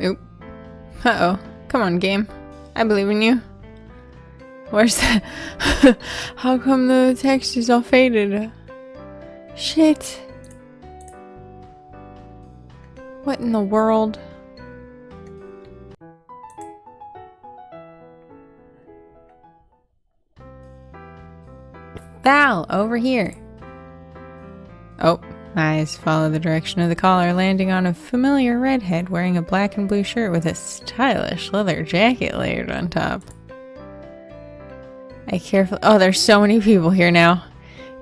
Oop. Uh-oh. Come on, game. I believe in you. Where's that? How come the text is all faded? Shit. What in the world? Val, over here. Oh, my eyes follow the direction of the collar, landing on a familiar redhead wearing a black and blue shirt with a stylish leather jacket layered on top. I carefully— oh, there's so many people here now.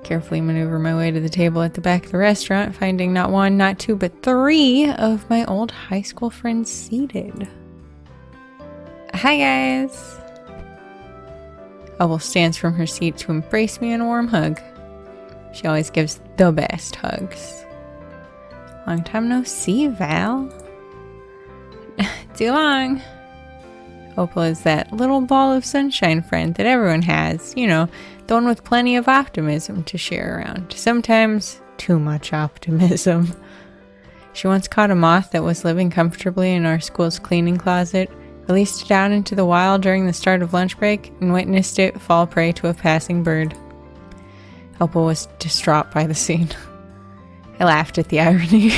Carefully maneuver my way to the table at the back of the restaurant, finding not one, not two, but three of my old high school friends seated. Hi, guys. Opal stands from her seat to embrace me in a warm hug. She always gives the best hugs. Long time no see, Val. Too long. Opal is that little ball of sunshine friend that everyone has. You know, the one with plenty of optimism to share around. Sometimes too much optimism. She once caught a moth that was living comfortably in our school's cleaning closet, released it out into the wild during the start of lunch break, and witnessed it fall prey to a passing bird. Opal was distraught by the scene. I laughed at the irony.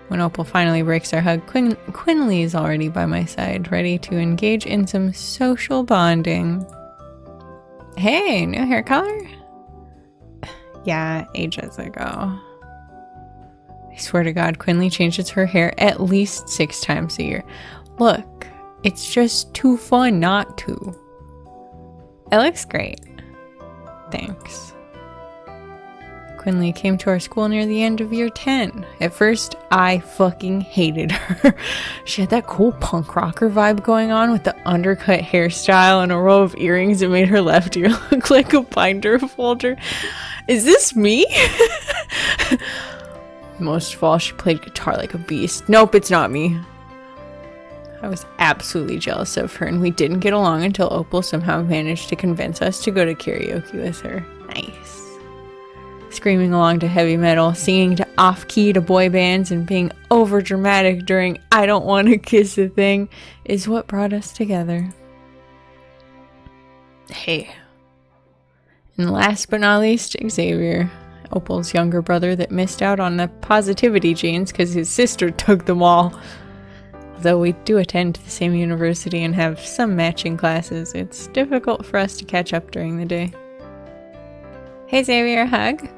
When Opal finally breaks our hug, Quinley is already by my side, ready to engage in some social bonding. Hey, new hair color? Yeah, ages ago. I swear to God, Quinley changes her hair at least 6 times a year. Look, it's just too fun not to. It looks great. Thanks. Quinley came to our school near the end of year 10. At first, I fucking hated her. She had that cool punk rocker vibe going on with the undercut hairstyle and a row of earrings that made her left ear look like a binder folder. Is this me? Most of all, she played guitar like a beast. Nope, it's not me. I was absolutely jealous of her, and we didn't get along until Opal somehow managed to convince us to go to karaoke with her. Nice. Screaming along to heavy metal, singing to off-key to boy bands, and being over-dramatic during I Don't Want to Kiss a Thing is what brought us together. Hey. And last but not least, Xavier. Opal's younger brother that missed out on the positivity genes because his sister took them all. Although we do attend the same university and have some matching classes, it's difficult for us to catch up during the day. Hey Xavier, hug?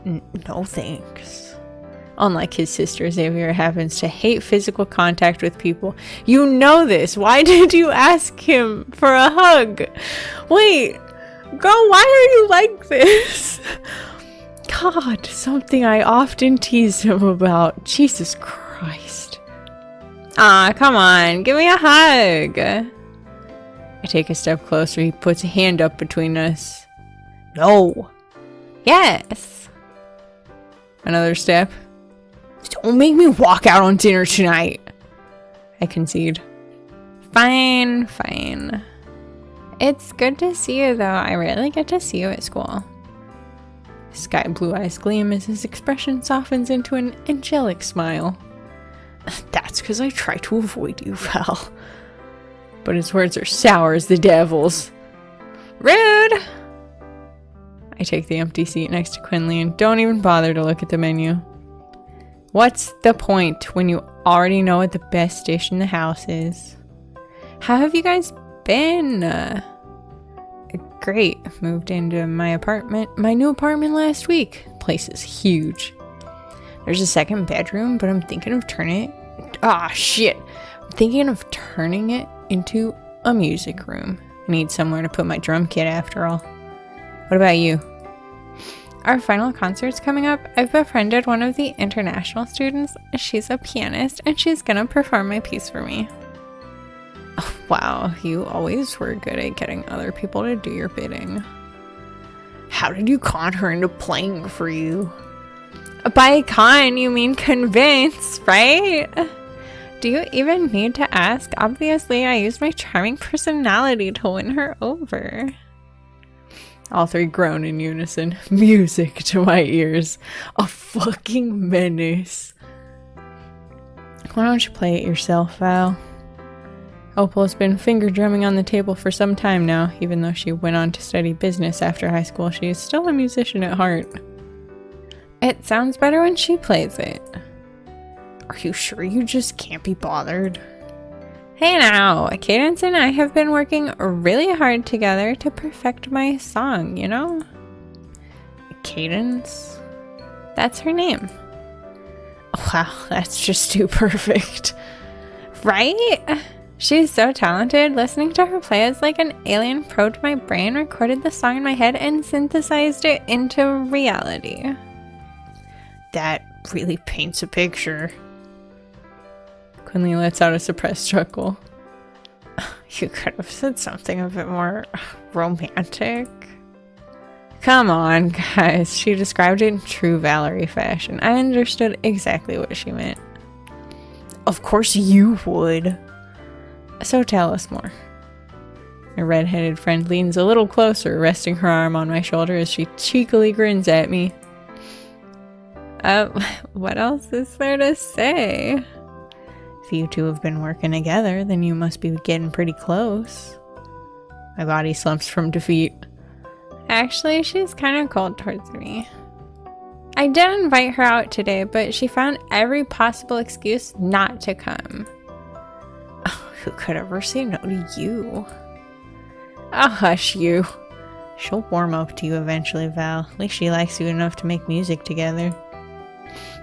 No thanks. Unlike his sister, Xavier happens to hate physical contact with people. You know this! Why did you ask him for a hug? Wait! Girl, why are you like this? God, something I often tease him about. Jesus Christ. Aw, come on, give me a hug. I take a step closer. He puts a hand up between us. No. Yes. Another step. Don't make me walk out on dinner tonight. I concede. Fine, fine. It's good to see you, though. I rarely get to see you at school. Sky blue eyes gleam as his expression softens into an angelic smile. That's because I try to avoid you, Val. But his words are sour as the devil's. Rude! I take the empty seat next to Quinley and don't even bother to look at the menu. What's the point when you already know what the best dish in the house is? How have you guys been? Great. Moved into my new apartment last week. Place is huge. There's a second bedroom, but I'm thinking of turning it... Ah, shit. I'm thinking of turning it into a music room. I need somewhere to put my drum kit after all. What about you? Our final concert's coming up. I've befriended one of the international students. She's a pianist, and she's gonna perform my piece for me. Oh, wow, you always were good at getting other people to do your bidding. How did you con her into playing for you? By con, you mean convince, right? Do you even need to ask? Obviously, I used my charming personality to win her over. All three groan in unison. Music to my ears. A fucking menace. Why don't you play it yourself, Val? Opal has been finger drumming on the table for some time now. Even though she went on to study business after high school, she is still a musician at heart. It sounds better when she plays it. Are you sure you just can't be bothered? Hey now, Cadence and I have been working really hard together to perfect my song, you know? Cadence? That's her name. Wow, that's just too perfect. Right? She's so talented. Listening to her play is like an alien probed my brain, recorded the song in my head, and synthesized it into reality. That really paints a picture. Quinley lets out a suppressed chuckle. You could have said something a bit more romantic. Come on, guys. She described it in true Valerie fashion. I understood exactly what she meant. Of course you would. So tell us more. My red-headed friend leans a little closer, resting her arm on my shoulder as she cheekily grins at me. What else is there to say? If you two have been working together, then you must be getting pretty close. My body slumps from defeat. Actually, she's kind of cold towards me. I did invite her out today, but she found every possible excuse not to come. Oh, who could ever say no to you? I'll hush you. She'll warm up to you eventually, Val. At least she likes you enough to make music together.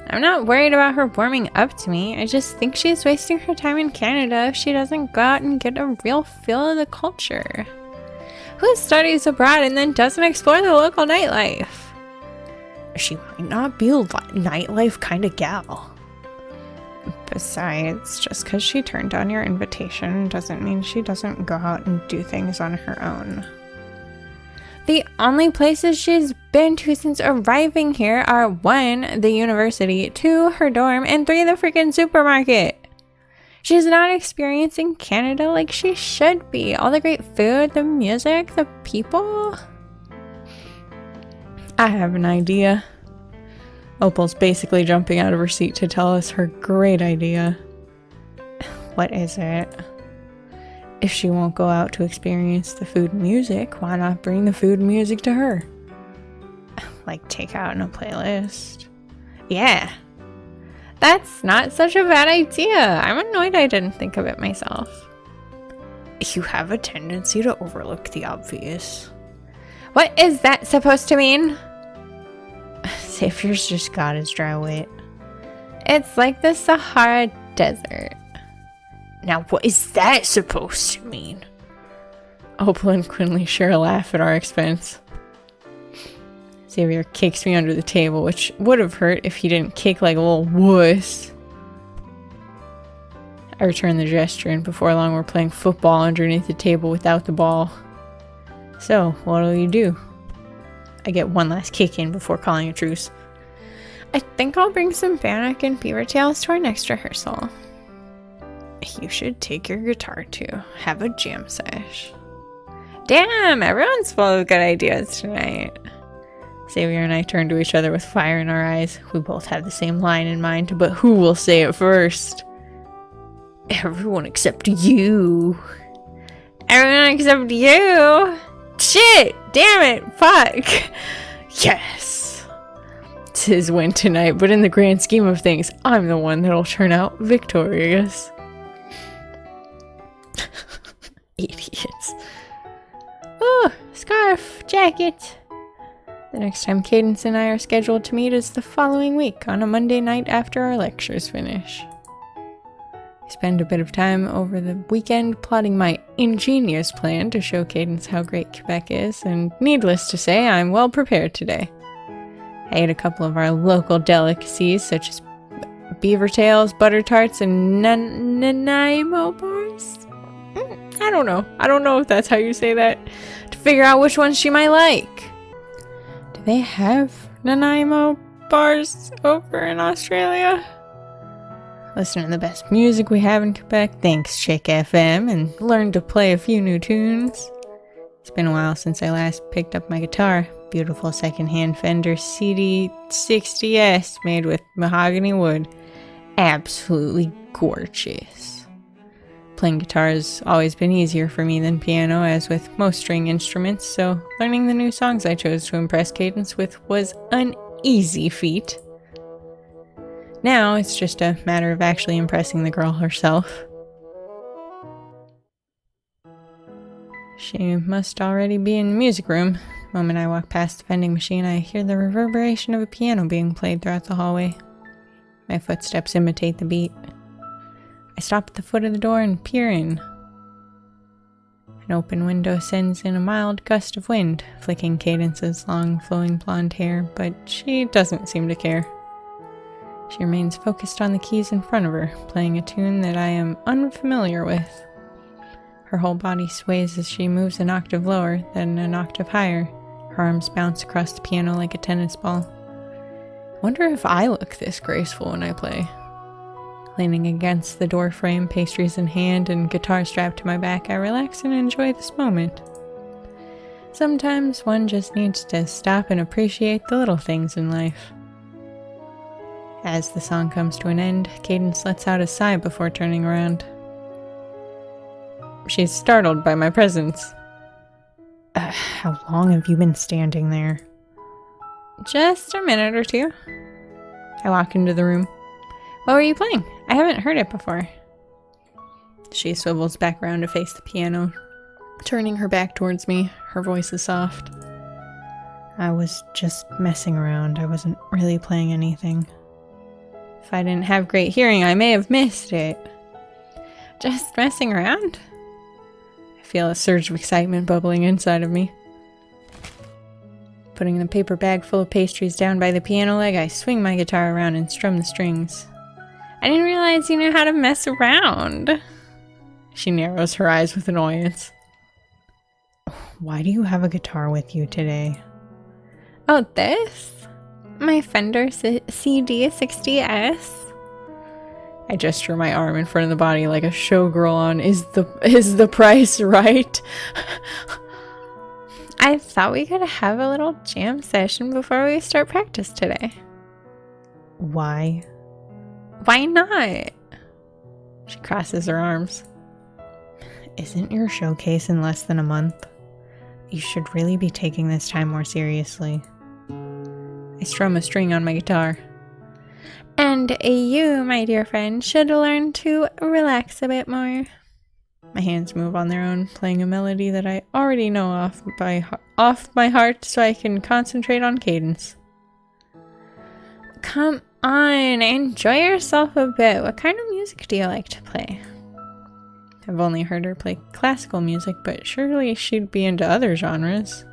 I'm not worried about her warming up to me. I just think she's wasting her time in Canada if she doesn't go out and get a real feel of the culture. Who studies abroad and then doesn't explore the local nightlife? She might not be a nightlife kind of gal. Besides, just because she turned down your invitation doesn't mean she doesn't go out and do things on her own. The only places she's been to since arriving here are 1, the university, 2, her dorm, and 3, the freaking supermarket. She's not experiencing Canada like she should be. All the great food, the music, the people. I have an idea. Opal's basically jumping out of her seat to tell us her great idea. What is it? If she won't go out to experience the food and music, why not bring the food and music to her? Like take out in a playlist? Yeah. That's not such a bad idea. I'm annoyed I didn't think of it myself. You have a tendency to overlook the obvious. What is that supposed to mean? Xavier's just got his dry wit. It's like the Sahara Desert. Now what is that supposed to mean? Opal and Quinley share a laugh at our expense. Xavier kicks me under the table, which would have hurt if he didn't kick like a little wuss. I return the gesture, and before long we're playing football underneath the table without the ball. So, what'll you do? I get one last kick in before calling a truce. I think I'll bring some Bannock and Beaver Tails to our next rehearsal. You should take your guitar too. Have a jam sesh. Damn, everyone's full of good ideas tonight. Xavier and I turn to each other with fire in our eyes. We both have the same line in mind, but who will say it first? Everyone except you. Everyone except you? Shit! Damn it! Fuck! Yes! It's his win tonight, but in the grand scheme of things, I'm the one that'll turn out victorious. Idiots. Oh, scarf, jacket. The next time Cadence and I are scheduled to meet is the following week, on a Monday night after our lectures finish. I spend a bit of time over the weekend plotting my ingenious plan to show Cadence how great Quebec is, and needless to say, I'm well prepared today. I ate a couple of our local delicacies, such as beaver tails, butter tarts, and Nanaimo bars. I don't know. I don't know if that's how you say that. To figure out which ones she might like. Do they have Nanaimo bars over in Australia? Listen to the best music we have in Quebec, thanks Chick FM, and learn to play a few new tunes. It's been a while since I last picked up my guitar. Beautiful secondhand Fender CD60S made with mahogany wood. absolutely gorgeous. Playing guitar has always been easier for me than piano, as with most string instruments, so learning the new songs I chose to impress Cadence with was an easy feat. Now it's just a matter of actually impressing the girl herself. She must already be in the music room. The moment I walk past the vending machine, I hear the reverberation of a piano being played throughout the hallway. My footsteps imitate the beat. I stop at the foot of the door and peer in. An open window sends in a mild gust of wind, flicking Cadence's long, flowing blonde hair, but she doesn't seem to care. She remains focused on the keys in front of her, playing a tune that I am unfamiliar with. Her whole body sways as she moves an octave lower, then an octave higher. Her arms bounce across the piano like a tennis ball. Wonder if I look this graceful when I play. Leaning against the door frame, pastries in hand and guitar strapped to my back, I relax and enjoy this moment. Sometimes one just needs to stop and appreciate the little things in life. As the song comes to an end, Cadence lets out a sigh before turning around. She's startled by my presence. How long have you been standing there? Just a minute or two. I walk into the room. What were you playing? I haven't heard it before. She swivels back around to face the piano, turning her back towards me. Her voice is soft. I was just messing around. I wasn't really playing anything. If I didn't have great hearing, I may have missed it. Just messing around? I feel a surge of excitement bubbling inside of me. Putting the paper bag full of pastries down by the piano leg, I swing my guitar around and strum the strings. I didn't realize you knew how to mess around. She narrows her eyes with annoyance. Why do you have a guitar with you today? Oh, this? My Fender CD60S. I gesture my arm in front of the body like a showgirl on Is the Price Right? I thought we could have a little jam session before we start practice today. Why? Why not? She crosses her arms. Isn't your showcase in less than a month? You should really be taking this time more seriously. I strum a string on my guitar. And you, my dear friend, should learn to relax a bit more. My hands move on their own, playing a melody that I already know off my heart so I can concentrate on cadence. Come on, enjoy yourself a bit. What kind of music do you like to play? I've only heard her play classical music, but surely she'd be into other genres.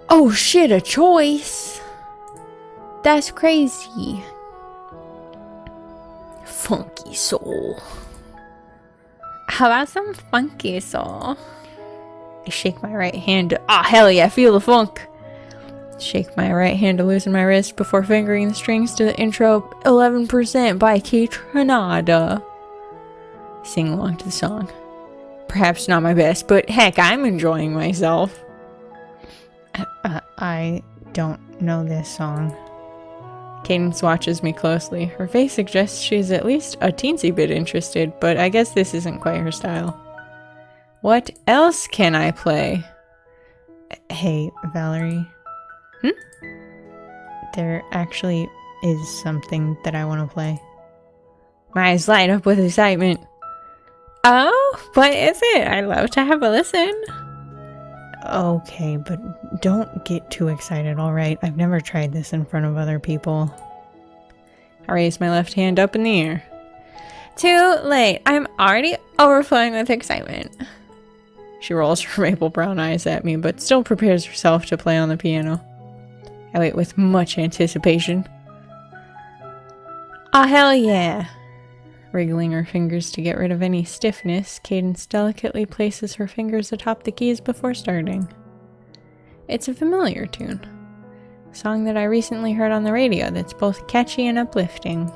Oh shit, a choice! That's crazy. Funky soul. How about some funky soul? I shake my right hand to, hell yeah, feel the funk. Shake my right hand to loosen my wrist before fingering the strings to the intro 11% by Crescendo. Sing along to the song. Perhaps not my best, but heck, I'm enjoying myself. I don't know this song. Cadence watches me closely. Her face suggests she's at least a teensy bit interested, but I guess this isn't quite her style. What else can I play? Hey, Valerie. There actually is something that I want to play. My eyes light up with excitement. Oh, what is it? I'd love to have a listen. Okay, but don't get too excited, alright? I've never tried this in front of other people. I raise my left hand up in the air. Too late. I'm already overflowing with excitement. She rolls her maple brown eyes at me, but still prepares herself to play on the piano. I wait with much anticipation. Oh, hell yeah. Wriggling her fingers to get rid of any stiffness, Cadence delicately places her fingers atop the keys before starting. It's a familiar tune. A song that I recently heard on the radio that's both catchy and uplifting.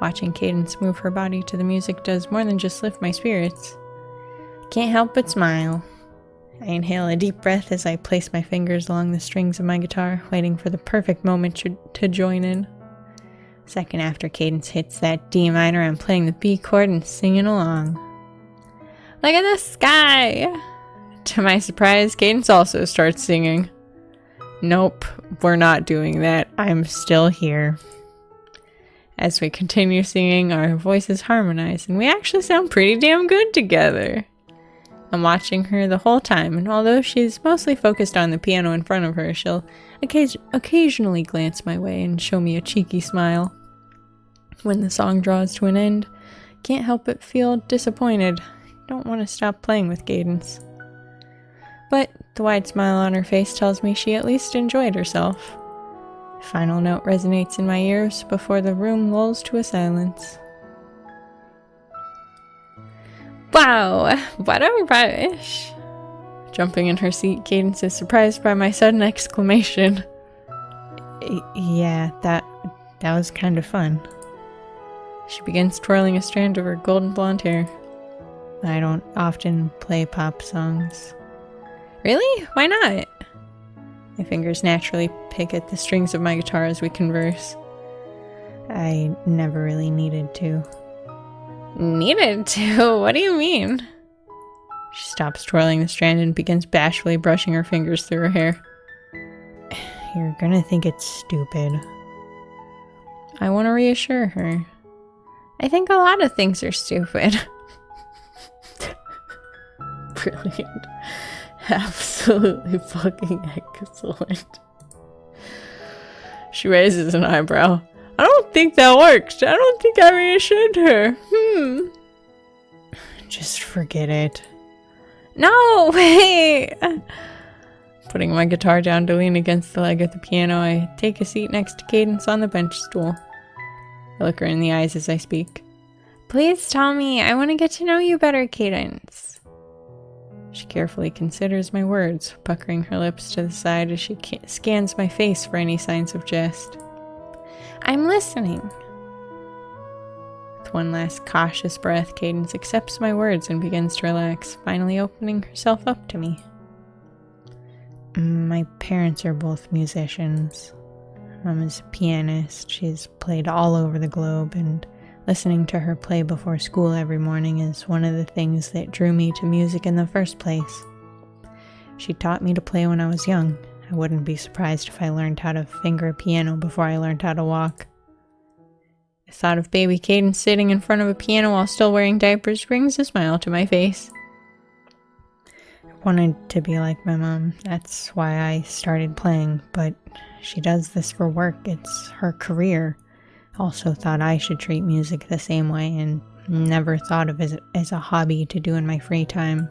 Watching Cadence move her body to the music does more than just lift my spirits. Can't help but smile. I inhale a deep breath as I place my fingers along the strings of my guitar, waiting for the perfect moment to join in. Second after Cadence hits that D minor, I'm playing the B chord and singing along. Look at the sky! To my surprise, Cadence also starts singing. Nope, we're not doing that. I'm still here. As we continue singing, our voices harmonize, and we actually sound pretty damn good together. I'm watching her the whole time, and although she's mostly focused on the piano in front of her, she'll occasionally glance my way and show me a cheeky smile. When the song draws to an end, I can't help but feel disappointed. I don't want to stop playing with Cadence. But the wide smile on her face tells me she at least enjoyed herself. The final note resonates in my ears before the room lulls to a silence. Wow, what a rush! Jumping in her seat, Cadence is surprised by my sudden exclamation. Yeah, that was kind of fun. She begins twirling a strand of her golden blonde hair. I don't often play pop songs. Really? Why not? My fingers naturally pick at the strings of my guitar as we converse. I never really needed to. Needed to? What do you mean? She stops twirling the strand and begins bashfully brushing her fingers through her hair. You're gonna think it's stupid. I want to reassure her. I think a lot of things are stupid. Brilliant. Absolutely fucking excellent. She raises an eyebrow. I don't think that works. I don't think I reassured her. Just forget it. No, wait. Putting my guitar down to lean against the leg of the piano, I take a seat next to Cadence on the bench stool. I look her in the eyes as I speak. Please tell me. I want to get to know you better, Cadence. She carefully considers my words, puckering her lips to the side as she scans my face for any signs of jest. I'm listening. With one last cautious breath, Cadence accepts my words and begins to relax, finally opening herself up to me. My parents are both musicians. Mom is a pianist. She's played all over the globe, and listening to her play before school every morning is one of the things that drew me to music in the first place. She taught me to play when I was young. I wouldn't be surprised if I learned how to finger a piano before I learned how to walk. The thought of baby Cadence sitting in front of a piano while still wearing diapers brings a smile to my face. I wanted to be like my mom. That's why I started playing, but she does this for work. It's her career. Also thought I should treat music the same way and never thought of it as a hobby to do in my free time.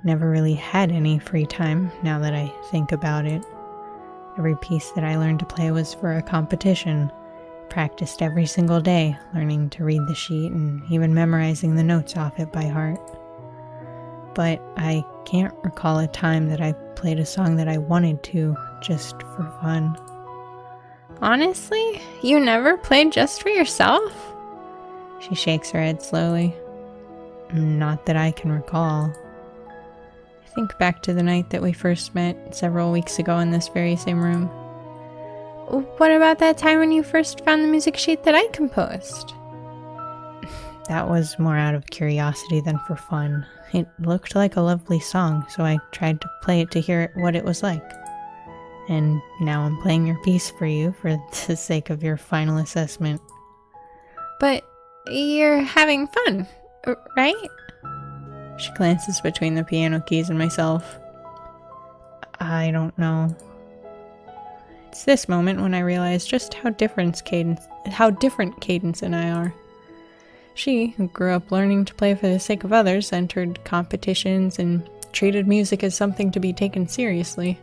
Never really had any free time, now that I think about it. Every piece that I learned to play was for a competition. Practiced every single day, learning to read the sheet and even memorizing the notes off it by heart. But I can't recall a time that I played a song that I wanted to, just for fun. Honestly? You never played just for yourself? She shakes her head slowly. Not that I can recall. I think back to the night that we first met several weeks ago in this very same room. What about that time when you first found the music sheet that I composed? That was more out of curiosity than for fun. It looked like a lovely song, so I tried to play it to hear what it was like. And now I'm playing your piece for you for the sake of your final assessment. But you're having fun, right? She glances between the piano keys and myself. I don't know. It's this moment when I realize just how different Cadence and I are. She, who grew up learning to play for the sake of others, entered competitions and treated music as something to be taken seriously.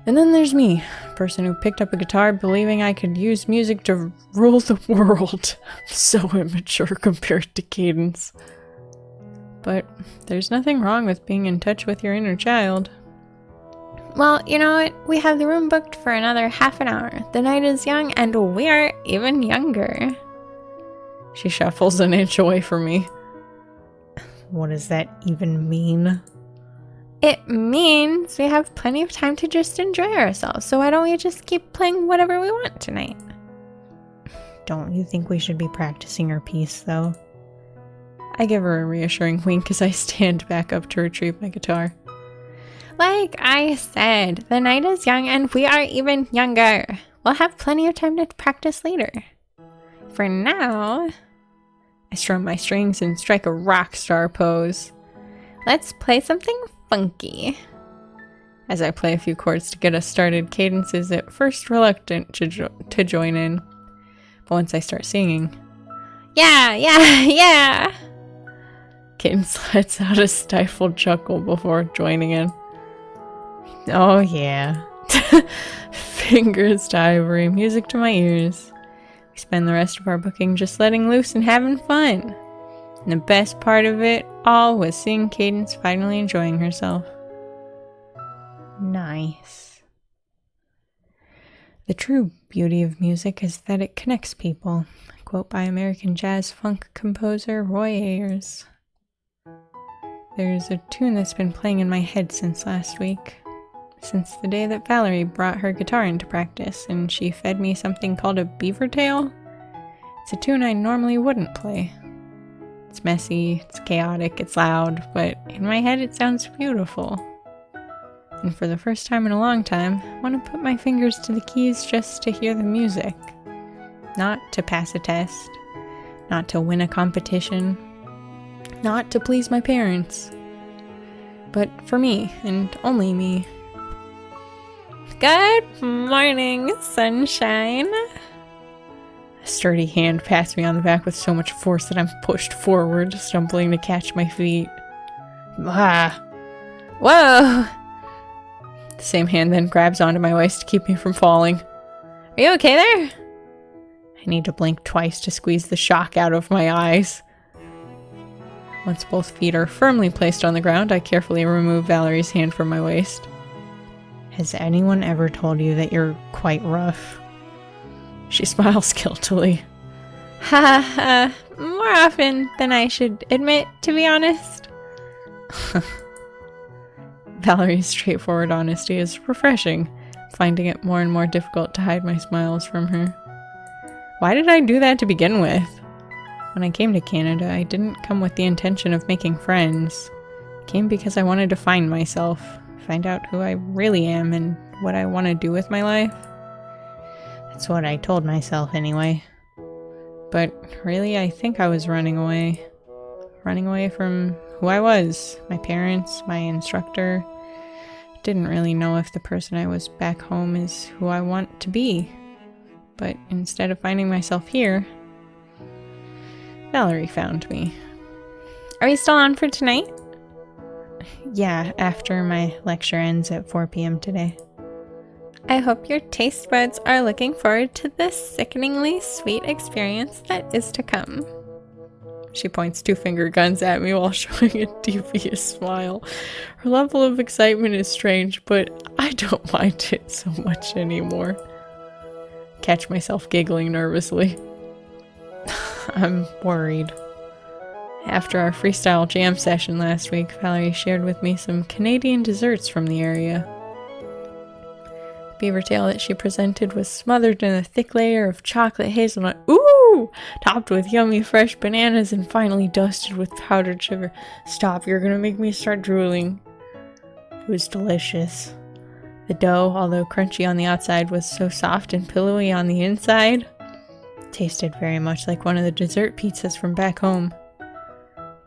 And then there's me, a person who picked up a guitar believing I could use music to rule the world. So immature compared to Cadence. But there's nothing wrong with being in touch with your inner child. Well, you know what? We have the room booked for another half an hour. The night is young, and we are even younger. She shuffles an inch away from me. What does that even mean? It means we have plenty of time to just enjoy ourselves, so why don't we just keep playing whatever we want tonight? Don't you think we should be practicing our piece, though? I give her a reassuring wink as I stand back up to retrieve my guitar. Like I said, the night is young and we are even younger. We'll have plenty of time to practice later. For now, I strum my strings and strike a rock star pose. Let's play something funky. As I play a few chords to get us started, Cadence is at first reluctant to join in. But once I start singing, yeah! Cadence lets out a stifled chuckle before joining in. Oh yeah. Fingers to ivory, music to my ears. We spend the rest of our booking just letting loose and having fun. And the best part of it all was seeing Cadence finally enjoying herself. Nice. The true beauty of music is that it connects people. A quote by American jazz funk composer Roy Ayers. There's a tune that's been playing in my head since last week. Since the day that Valerie brought her guitar into practice and she fed me something called a beaver tail. It's a tune I normally wouldn't play. It's messy, it's chaotic, it's loud, but in my head it sounds beautiful. And for the first time in a long time, I want to put my fingers to the keys just to hear the music. Not to pass a test, not to win a competition, not to please my parents, but for me and only me. Good morning, sunshine. A sturdy hand passed me on the back with so much force that I'm pushed forward, stumbling to catch my feet. Ah! Whoa! The same hand then grabs onto my waist to keep me from falling. Are you okay there? I need to blink twice to squeeze the shock out of my eyes. Once both feet are firmly placed on the ground, I carefully remove Valerie's hand from my waist. Has anyone ever told you that you're quite rough? She smiles guiltily. Ha ha, more often than I should admit, to be honest. Valerie's straightforward honesty is refreshing, finding it more and more difficult to hide my smiles from her. Why did I do that to begin with? When I came to Canada, I didn't come with the intention of making friends. I came because I wanted to find myself, find out who I really am and what I want to do with my life. That's what I told myself anyway. But really, I think I was running away. Running away from who I was, my parents, my instructor. Didn't really know if the person I was back home is who I want to be. But instead of finding myself here, Valerie found me. Are we still on for tonight? Yeah, after my lecture ends at 4 p.m. today. I hope your taste buds are looking forward to the sickeningly sweet experience that is to come. She points two finger guns at me while showing a devious smile. Her level of excitement is strange, but I don't mind it so much anymore. Catch myself giggling nervously. I'm worried. After our freestyle jam session last week, Valerie shared with me some Canadian desserts from the area. The beaver tail that she presented was smothered in a thick layer of chocolate hazelnut, topped with yummy fresh bananas and finally dusted with powdered sugar. Stop, you're gonna make me start drooling. It was delicious. The dough, although crunchy on the outside, was so soft and pillowy on the inside. It tasted very much like one of the dessert pizzas from back home.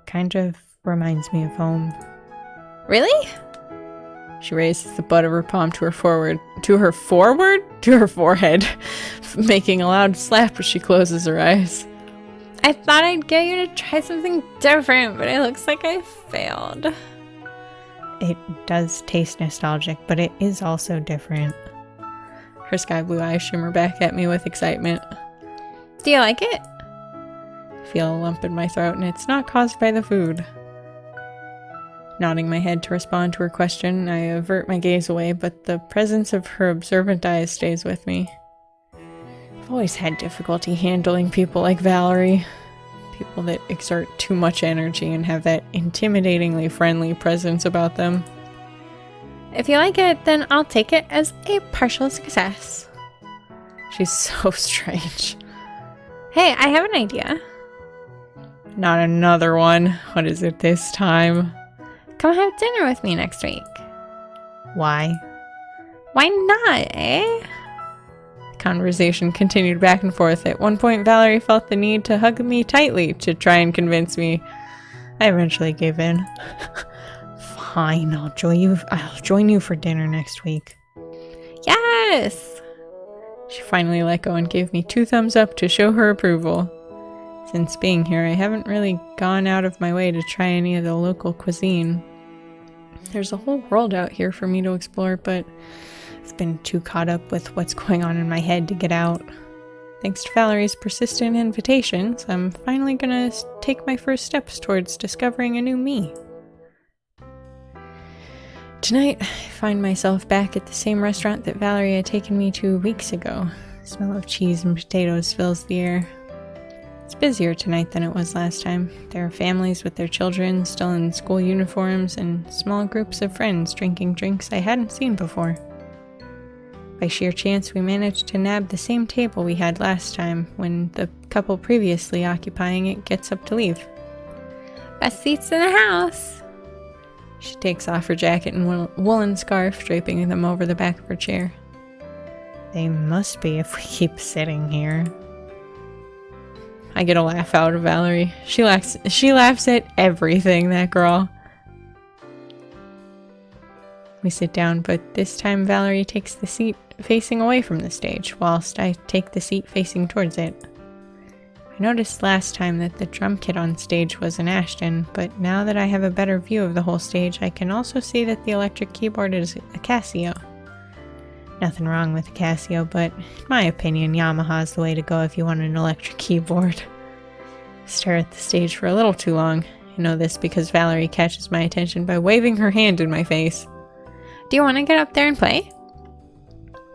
Kind of reminds me of home. Really? She raises the butt of her palm to her forehead, making a loud slap as she closes her eyes. I thought I'd get you to try something different, but it looks like I failed. It does taste nostalgic, but it is also different. Her sky blue eyes shimmer back at me with excitement. Do you like it? I feel a lump in my throat, and it's not caused by the food. Nodding my head to respond to her question, I avert my gaze away, but the presence of her observant eyes stays with me. I've always had difficulty handling people like Valerie. People that exert too much energy and have that intimidatingly friendly presence about them. If you like it, then I'll take it as a partial success. She's so strange. Hey, I have an idea. Not another one. What is it this time? Come have dinner with me next week. Why? Why not, eh? The conversation continued back and forth. At one point, Valerie felt the need to hug me tightly to try and convince me. I eventually gave in. Fine, I'll join you for dinner next week. Yes! She finally let go and gave me 2 thumbs up to show her approval. Since being here, I haven't really gone out of my way to try any of the local cuisine. There's a whole world out here for me to explore, but I've been too caught up with what's going on in my head to get out. Thanks to Valerie's persistent invitations, I'm finally gonna take my first steps towards discovering a new me. Tonight, I find myself back at the same restaurant that Valerie had taken me to weeks ago. The smell of cheese and potatoes fills the air. It's busier tonight than it was last time. There are families with their children still in school uniforms and small groups of friends drinking drinks I hadn't seen before. By sheer chance, we managed to nab the same table we had last time when the couple previously occupying it gets up to leave. Best seats in the house. She takes off her jacket and woolen scarf, draping them over the back of her chair. They must be if we keep sitting here. I get a laugh out of Valerie. She laughs at everything, that girl. We sit down, but this time Valerie takes the seat facing away from the stage, whilst I take the seat facing towards it. I noticed last time that the drum kit on stage was an Ashton, but now that I have a better view of the whole stage, I can also see that the electric keyboard is a Casio. Nothing wrong with a Casio, but in my opinion, Yamaha's the way to go if you want an electric keyboard. I stare at the stage for a little too long. I know this because Valerie catches my attention by waving her hand in my face. Do you want to get up there and play?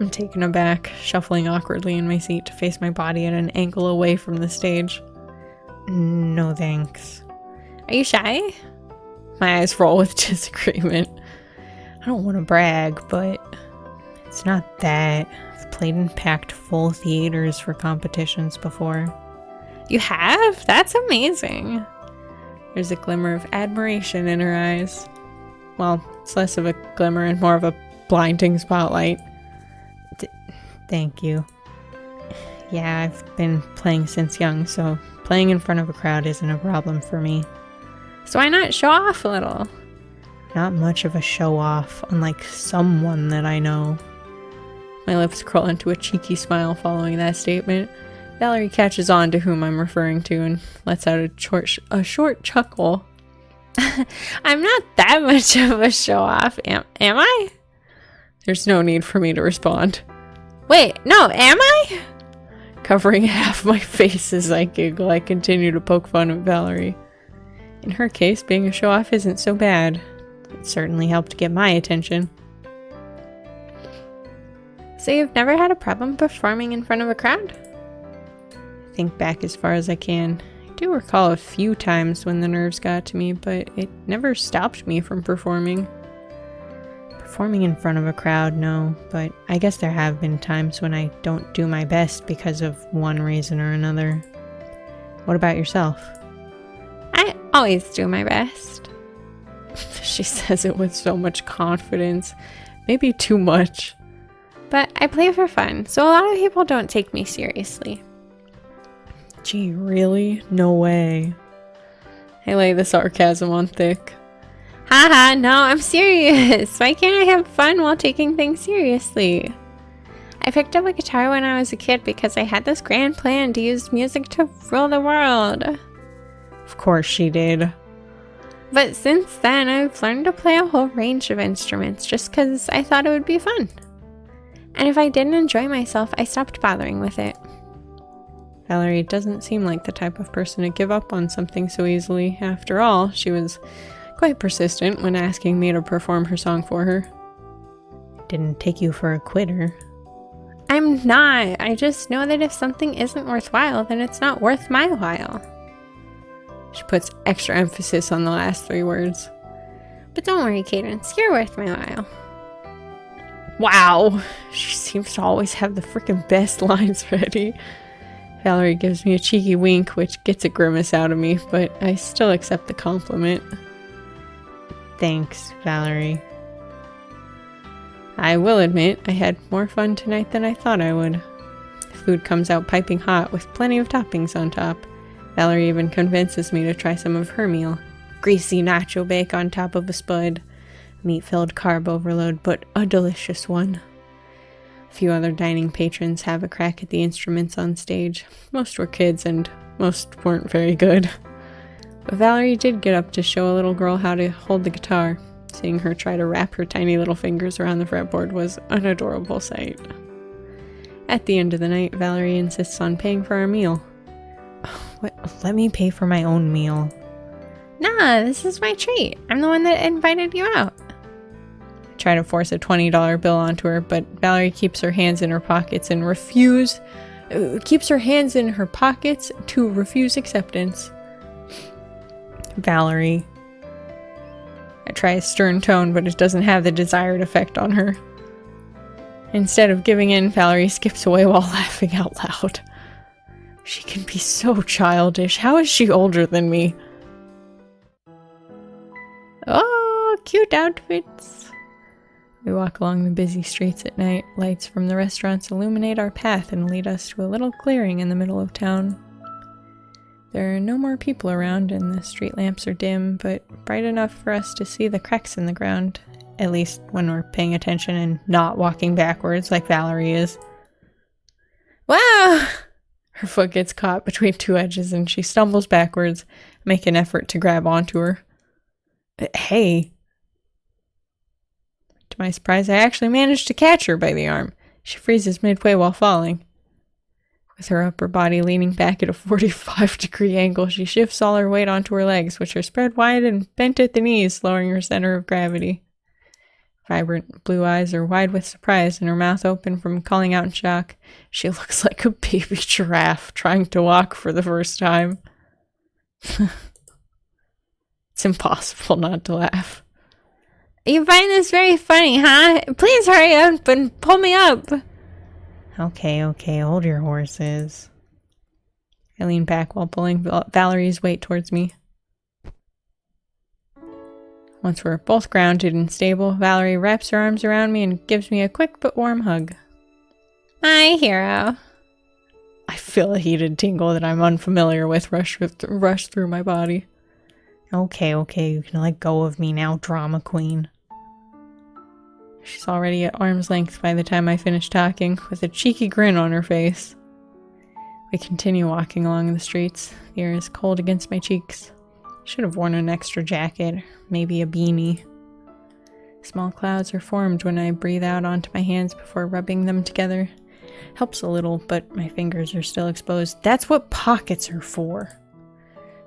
I'm taken aback, shuffling awkwardly in my seat to face my body at an angle away from the stage. No thanks. Are you shy? My eyes roll with disagreement. I don't want to brag, but it's not that. I've played in packed full theaters for competitions before. You have? That's amazing. There's a glimmer of admiration in her eyes. Well, it's less of a glimmer and more of a blinding spotlight. Thank you. Yeah, I've been playing since young, so playing in front of a crowd isn't a problem for me. So why not show off a little? Not much of a show-off, unlike someone that I know. My lips curl into a cheeky smile following that statement. Valerie catches on to whom I'm referring to and lets out a short chuckle. I'm not that much of a show-off, am I? There's no need for me to respond. Wait, no, am I? Covering half my face as I giggle, I continue to poke fun at Valerie. In her case, being a show-off isn't so bad. It certainly helped get my attention. So you've never had a problem performing in front of a crowd? I think back as far as I can. I do recall a few times when the nerves got to me, but it never stopped me from performing. Performing in front of a crowd, no, but I guess there have been times when I don't do my best because of one reason or another. What about yourself? I always do my best. She says it with so much confidence. Maybe too much. But I play for fun, so a lot of people don't take me seriously. Gee, really? No way. I lay the sarcasm on thick. Haha, no, I'm serious. Why can't I have fun while taking things seriously? I picked up a guitar when I was a kid because I had this grand plan to use music to rule the world. Of course she did. But since then, I've learned to play a whole range of instruments just because I thought it would be fun. And if I didn't enjoy myself, I stopped bothering with it. Valerie doesn't seem like the type of person to give up on something so easily. After all, she was quite persistent when asking me to perform her song for her. Didn't take you for a quitter. I'm not. I just know that if something isn't worthwhile, then it's not worth my while. She puts extra emphasis on the last 3 words. But don't worry, Cadence. You're worth my while. Wow. She seems to always have the freaking best lines ready. Valerie gives me a cheeky wink, which gets a grimace out of me, but I still accept the compliment. Thanks, Valerie. I will admit, I had more fun tonight than I thought I would. Food comes out piping hot with plenty of toppings on top. Valerie even convinces me to try some of her meal. Greasy nacho bake on top of a spud. Meat-filled carb overload, but a delicious one. A few other dining patrons have a crack at the instruments on stage. Most were kids and most weren't very good. But Valerie did get up to show a little girl how to hold the guitar. Seeing her try to wrap her tiny little fingers around the fretboard was an adorable sight. At the end of the night, Valerie insists on paying for our meal. What? Let me pay for my own meal. Nah, this is my treat. I'm the one that invited you out. I try to force a $20 bill onto her, but Valerie keeps her hands in her pockets and keeps her hands in her pockets to refuse acceptance. Valerie. I try a stern tone, but it doesn't have the desired effect on her. Instead of giving in, Valerie skips away while laughing out loud. She can be so childish. How is she older than me? Oh, cute outfits. We walk along the busy streets at night. Lights from the restaurants illuminate our path and lead us to a little clearing in the middle of town. There are no more people around and the street lamps are dim, but bright enough for us to see the cracks in the ground, at least when we're paying attention and not walking backwards like Valerie is. Wow! Her foot gets caught between two edges and she stumbles backwards, make an effort to grab onto her. Hey! To my surprise, I actually managed to catch her by the arm. She freezes midway while falling. With her upper body leaning back at a 45-degree angle, she shifts all her weight onto her legs, which are spread wide and bent at the knees, lowering her center of gravity. Vibrant blue eyes are wide with surprise and her mouth open from calling out in shock. She looks like a baby giraffe trying to walk for the first time. It's impossible not to laugh. You find this very funny, huh? Please hurry up and pull me up. Okay, hold your horses. I lean back while pulling Valerie's weight towards me. Once we're both grounded and stable, Valerie wraps her arms around me and gives me a quick but warm hug. My hero. I feel a heated tingle that I'm unfamiliar with rush through my body. Okay, you can let go of me now, drama queen. She's already at arm's length by the time I finish talking, with a cheeky grin on her face. We continue walking along the streets. The air is cold against my cheeks. Should have worn an extra jacket, maybe a beanie. Small clouds are formed when I breathe out onto my hands before rubbing them together. Helps a little, but my fingers are still exposed. That's what pockets are for.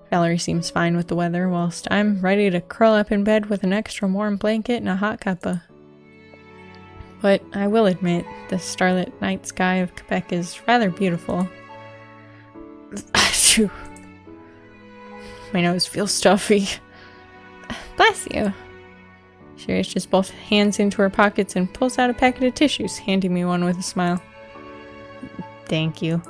Valerie seems fine with the weather, whilst I'm ready to curl up in bed with an extra warm blanket and a hot cuppa. But I will admit, the starlit night sky of Quebec is rather beautiful. Achoo. My nose feels stuffy. Bless you. She reaches both hands into her pockets and pulls out a packet of tissues, handing me one with a smile. Thank you.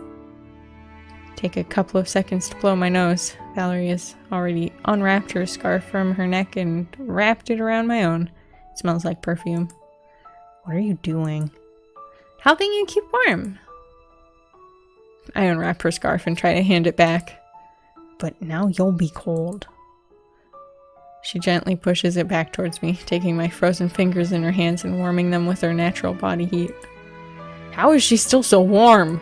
Take a couple of seconds to blow my nose. Valerie has already unwrapped her scarf from her neck and wrapped it around my own. It smells like perfume. What are you doing? Helping you keep warm. I unwrap her scarf and try to hand it back. But now you'll be cold. She gently pushes it back towards me, taking my frozen fingers in her hands and warming them with her natural body heat. How is she still so warm?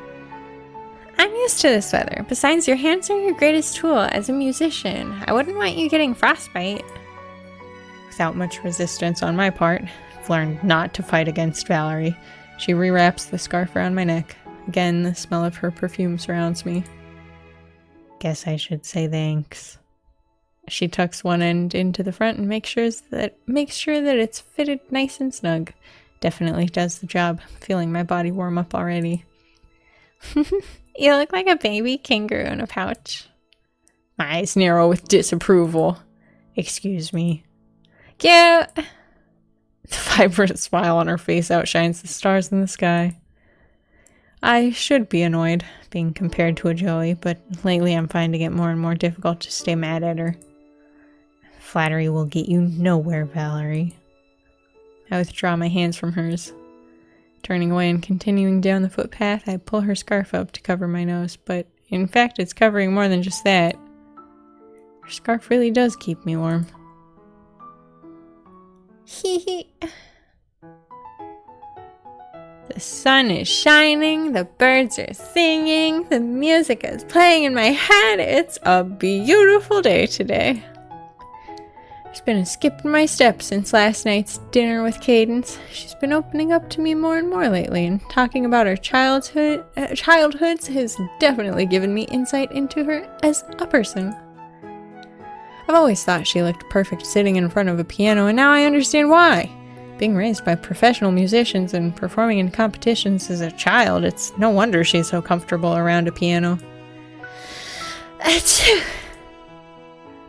I'm used to this weather. Besides, your hands are your greatest tool as a musician. I wouldn't want you getting frostbite. Without much resistance on my part, I've learned not to fight against Valerie. She rewraps the scarf around my neck. Again, the smell of her perfume surrounds me. Guess I should say thanks. She tucks one end into the front and makes sure that it's fitted nice and snug. Definitely does the job. Feeling my body warm up already. You look like a baby kangaroo in a pouch. My eyes narrow with disapproval. Excuse me. Cute! The vibrant smile on her face outshines the stars in the sky. I should be annoyed being compared to a Joey, but lately I'm finding it more and more difficult to stay mad at her. Flattery will get you nowhere, Valerie. I withdraw my hands from hers. Turning away and continuing down the footpath, I pull her scarf up to cover my nose, but in fact it's covering more than just that. Her scarf really does keep me warm. Hee hee. The sun is shining, the birds are singing, the music is playing in my head. It's a beautiful day today. There's been a skip in my step since last night's dinner with Cadence. She's been opening up to me more and more lately, and talking about her childhoods has definitely given me insight into her as a person. I've always thought she looked perfect sitting in front of a piano, and now I understand why. Being raised by professional musicians and performing in competitions as a child, it's no wonder she's so comfortable around a piano.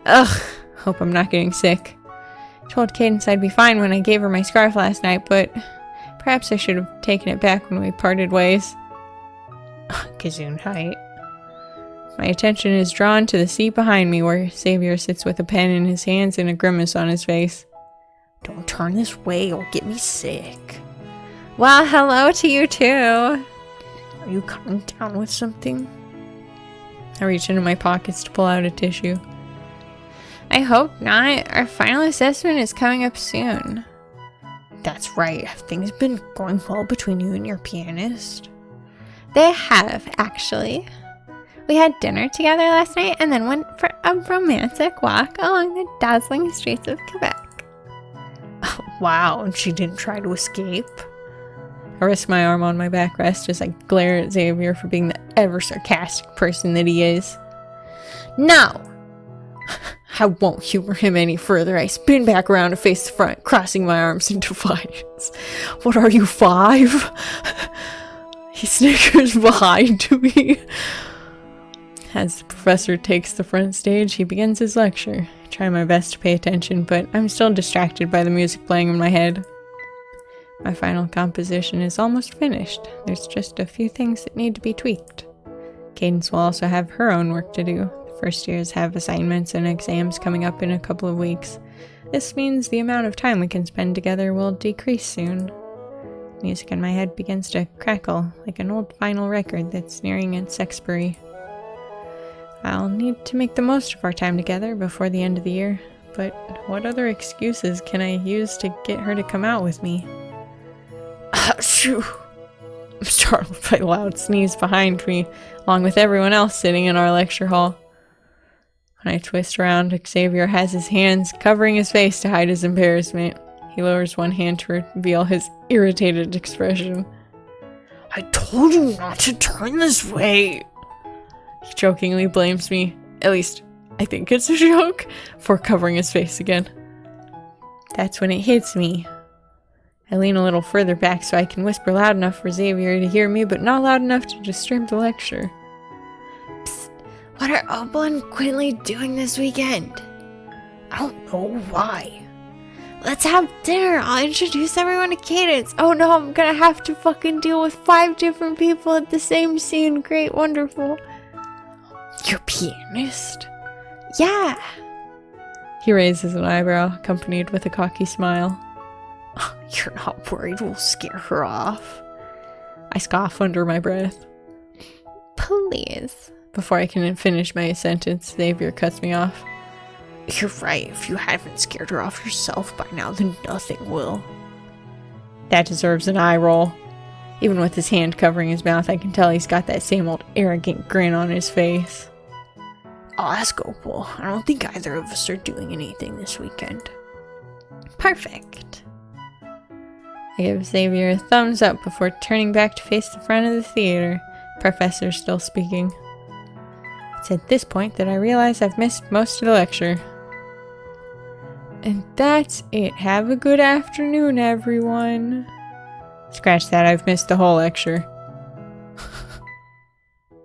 Ugh, hope I'm not getting sick. I told Cadence I'd be fine when I gave her my scarf last night, but perhaps I should have taken it back when we parted ways. Gesundheit. My attention is drawn to the seat behind me where Xavier sits with a pen in his hands and a grimace on his face. Don't turn this way, you'll get me sick. Well, hello to you too. Are you coming down with something? I reach into my pockets to pull out a tissue. I hope not. Our final assessment is coming up soon. That's right. Have things been going well between you and your pianist? They have, actually. We had dinner together last night and then went for a romantic walk along the dazzling streets of Quebec. Oh, wow, and she didn't try to escape? I rest my arm on my backrest as I glare at Xavier for being the ever-sarcastic person that he is. No! I won't humor him any further. I spin back around to face the front, crossing my arms in defiance. What are you, 5? He snickers behind me. As the professor takes the front stage, he begins his lecture. I try my best to pay attention, but I'm still distracted by the music playing in my head. My final composition is almost finished. There's just a few things that need to be tweaked. Cadence will also have her own work to do. The first years have assignments and exams coming up in a couple of weeks. This means the amount of time we can spend together will decrease soon. Music in my head begins to crackle, like an old vinyl record that's nearing its expiry. I'll need to make the most of our time together before the end of the year, but what other excuses can I use to get her to come out with me? Achoo! I'm startled by a loud sneeze behind me, along with everyone else sitting in our lecture hall. When I twist around, Xavier has his hands covering his face to hide his embarrassment. He lowers one hand to reveal his irritated expression. I told you not to turn this way! He jokingly blames me, at least I think it's a joke, for covering his face again. That's when it hits me. I lean a little further back so I can whisper loud enough for Xavier to hear me, but not loud enough to disturb the lecture. Psst, what are Opal and Quinley doing this weekend? I don't know why. Let's have dinner. I'll introduce everyone to Cadence. Oh no, I'm gonna have to fucking deal with 5 different people at the same scene. Great, wonderful. Your pianist? Yeah. He raises an eyebrow, accompanied with a cocky smile. Oh, you're not worried we'll scare her off? I scoff under my breath. Please. Before I can finish my sentence, Xavier cuts me off. You're right. If you haven't scared her off yourself by now, then nothing will. That deserves an eye roll. Even with his hand covering his mouth, I can tell he's got that same old arrogant grin on his face. I'll ask Opal. I don't think either of us are doing anything this weekend. Perfect. I give Xavier a thumbs up before turning back to face the front of the theater. Professor still speaking. It's at this point that I realize I've missed most of the lecture. And that's it. Have a good afternoon, everyone. Scratch that, I've missed the whole lecture.